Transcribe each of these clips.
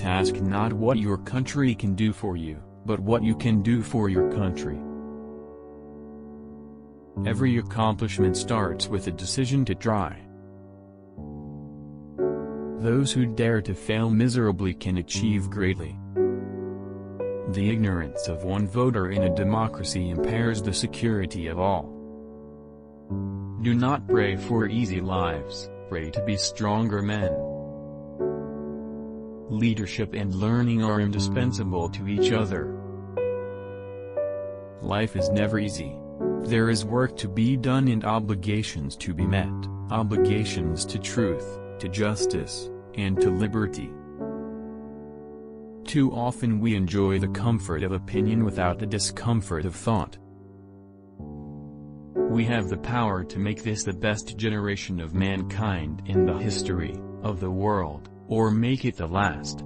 to ask not what your country can do for you, but what you can do for your country. Every accomplishment starts with a decision to try. Those who dare to fail miserably can achieve greatly. The ignorance of one voter in a democracy impairs the security of all. Do not pray for easy lives, pray to be stronger men. Leadership and learning are indispensable to each other. Life is never easy. There is work to be done and obligations to be met, obligations to truth, to justice, and to liberty. Too often we enjoy the comfort of opinion without the discomfort of thought. We have the power to make this the best generation of mankind in the history of the world, or make it the last.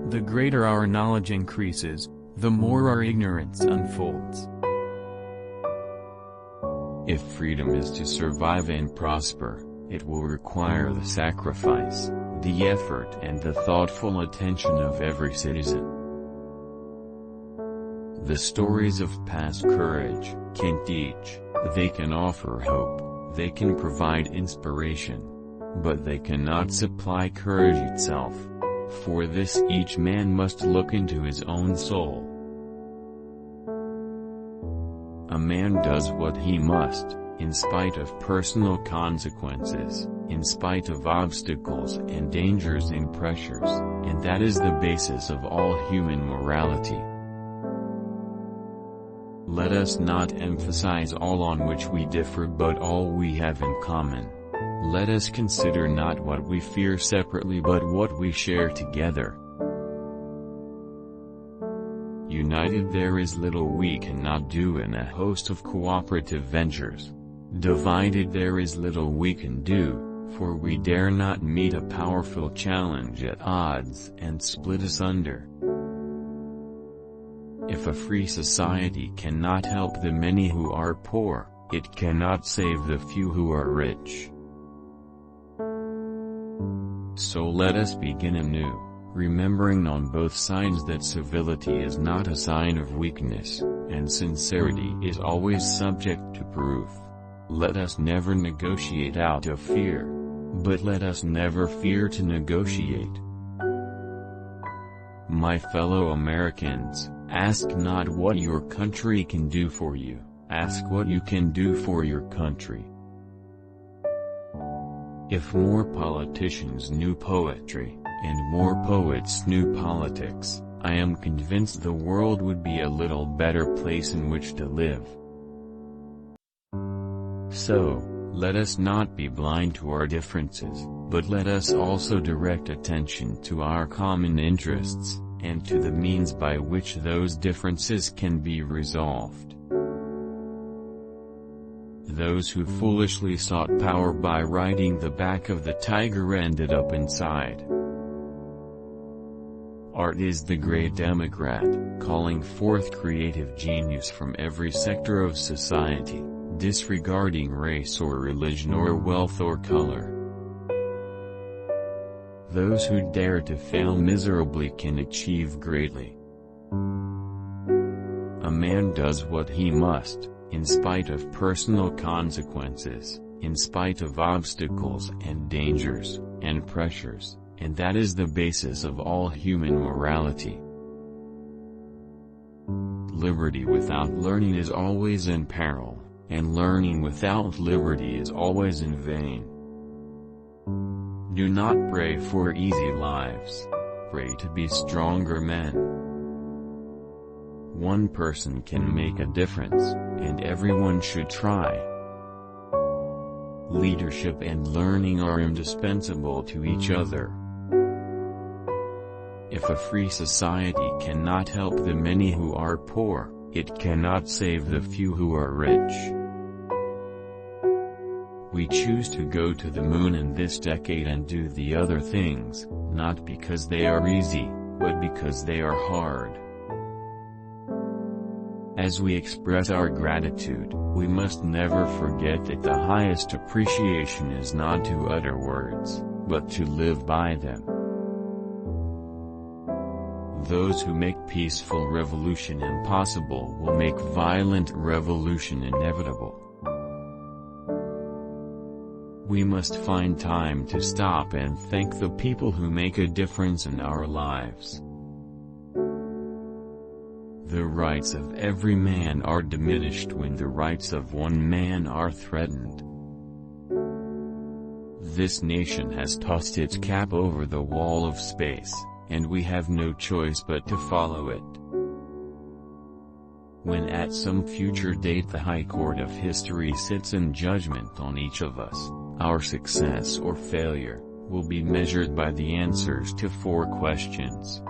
The greater our knowledge increases, the more our ignorance unfolds. If freedom is to survive and prosper, it will require the sacrifice, the effort and the thoughtful attention of every citizen. The stories of past courage can teach, they can offer hope, they can provide inspiration. But they cannot supply courage itself. For this each man must look into his own soul. A man does what he must, in spite of personal consequences, in spite of obstacles and dangers and pressures, and that is the basis of all human morality. Let us not emphasize all on which we differ but all we have in common. Let us consider not what we fear separately but what we share together. United there is little we cannot do in a host of cooperative ventures. Divided there is little we can do, for we dare not meet a powerful challenge at odds and split asunder. If a free society cannot help the many who are poor, it cannot save the few who are rich. So let us begin anew, remembering on both sides that civility is not a sign of weakness, and sincerity is always subject to proof. Let us never negotiate out of fear, but let us never fear to negotiate. My fellow Americans, ask not what your country can do for you, ask what you can do for your country. If more politicians knew poetry, and more poets knew politics, I am convinced the world would be a little better place in which to live. So, let us not be blind to our differences, but let us also direct attention to our common interests, and to the means by which those differences can be resolved. Those who foolishly sought power by riding the back of the tiger ended up inside. Art is the great Democrat, calling forth creative genius from every sector of society, disregarding race or religion or wealth or color. Those who dare to fail miserably can achieve greatly. A man does what he must, in spite of personal consequences, in spite of obstacles and dangers, and pressures, and that is the basis of all human morality. Liberty without learning is always in peril, and learning without liberty is always in vain. Do not pray for easy lives, pray to be stronger men. One person can make a difference, and everyone should try. Leadership and learning are indispensable to each other. If a free society cannot help the many who are poor, it cannot save the few who are rich. We choose to go to the moon in this decade and do the other things, not because they are easy, but because they are hard. As we express our gratitude, we must never forget that the highest appreciation is not to utter words, but to live by them. Those who make peaceful revolution impossible will make violent revolution inevitable. We must find time to stop and thank the people who make a difference in our lives. The rights of every man are diminished when the rights of one man are threatened. This nation has tossed its cap over the wall of space, and we have no choice but to follow it. When at some future date the High Court of History sits in judgment on each of us, our success or failure will be measured by the answers to 4 questions.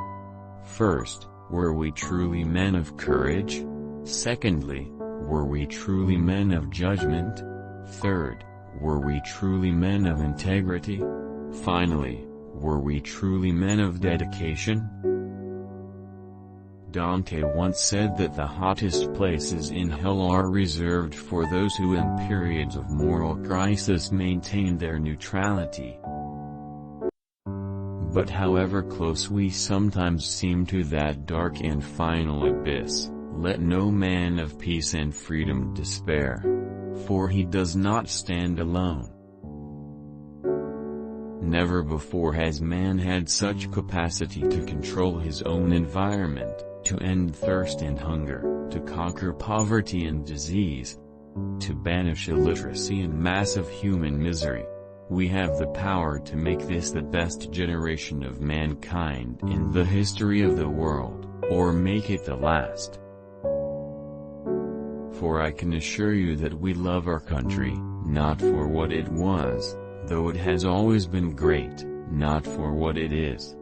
First, were we truly men of courage? Secondly, were we truly men of judgment? Third, were we truly men of integrity? Finally, were we truly men of dedication? Dante once said that the hottest places in hell are reserved for those who in periods of moral crisis maintain their neutrality. But however close we sometimes seem to that dark and final abyss, let no man of peace and freedom despair. For he does not stand alone. Never before has man had such capacity to control his own environment, to end thirst and hunger, to conquer poverty and disease, to banish illiteracy and massive human misery. We have the power to make this the best generation of mankind in the history of the world, or make it the last. For I can assure you that we love our country, not for what it was, though it has always been great, not for what it is.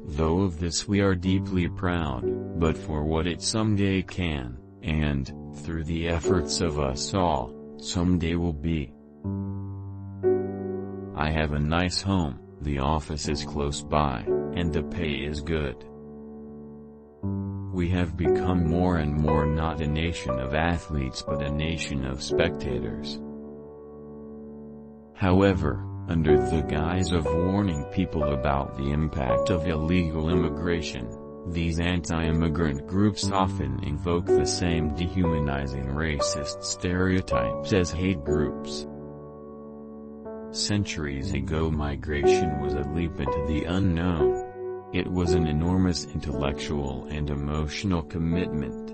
Though of this we are deeply proud, but for what it someday can, and, through the efforts of us all, someday will be. I have a nice home, the office is close by, and the pay is good. We have become more and more not a nation of athletes but a nation of spectators. However, under the guise of warning people about the impact of illegal immigration, these anti-immigrant groups often invoke the same dehumanizing racist stereotypes as hate groups. Centuries ago, migration was a leap into the unknown. It was an enormous intellectual and emotional commitment.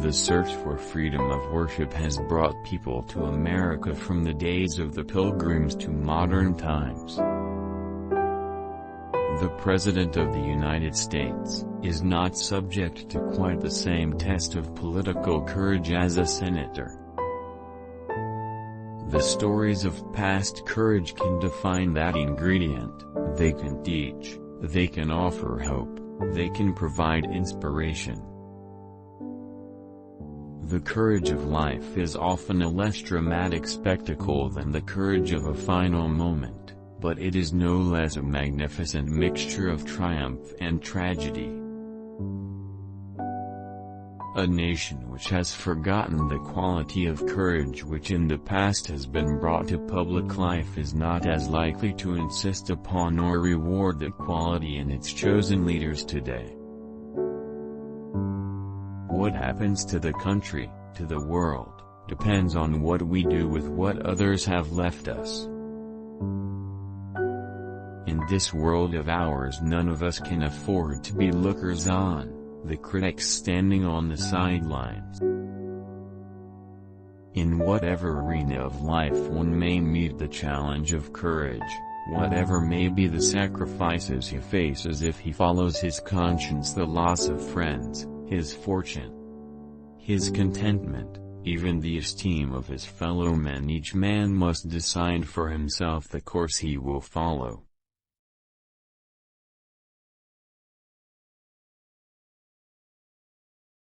The search for freedom of worship has brought people to America from the days of the Pilgrims to modern times. The President of the United States is not subject to quite the same test of political courage as a senator. The stories of past courage can define that ingredient. They can teach, they can offer hope, they can provide inspiration. The courage of life is often a less dramatic spectacle than the courage of a final moment, but it is no less a magnificent mixture of triumph and tragedy. A nation which has forgotten the quality of courage which in the past has been brought to public life is not as likely to insist upon or reward that quality in its chosen leaders today. What happens to the country, to the world, depends on what we do with what others have left us. In this world of ours, none of us can afford to be lookers on, the critics standing on the sidelines. In whatever arena of life one may meet the challenge of courage, whatever may be the sacrifices he faces if he follows his conscience, the loss of friends, his fortune, his contentment, even the esteem of his fellow men, each man must decide for himself the course he will follow.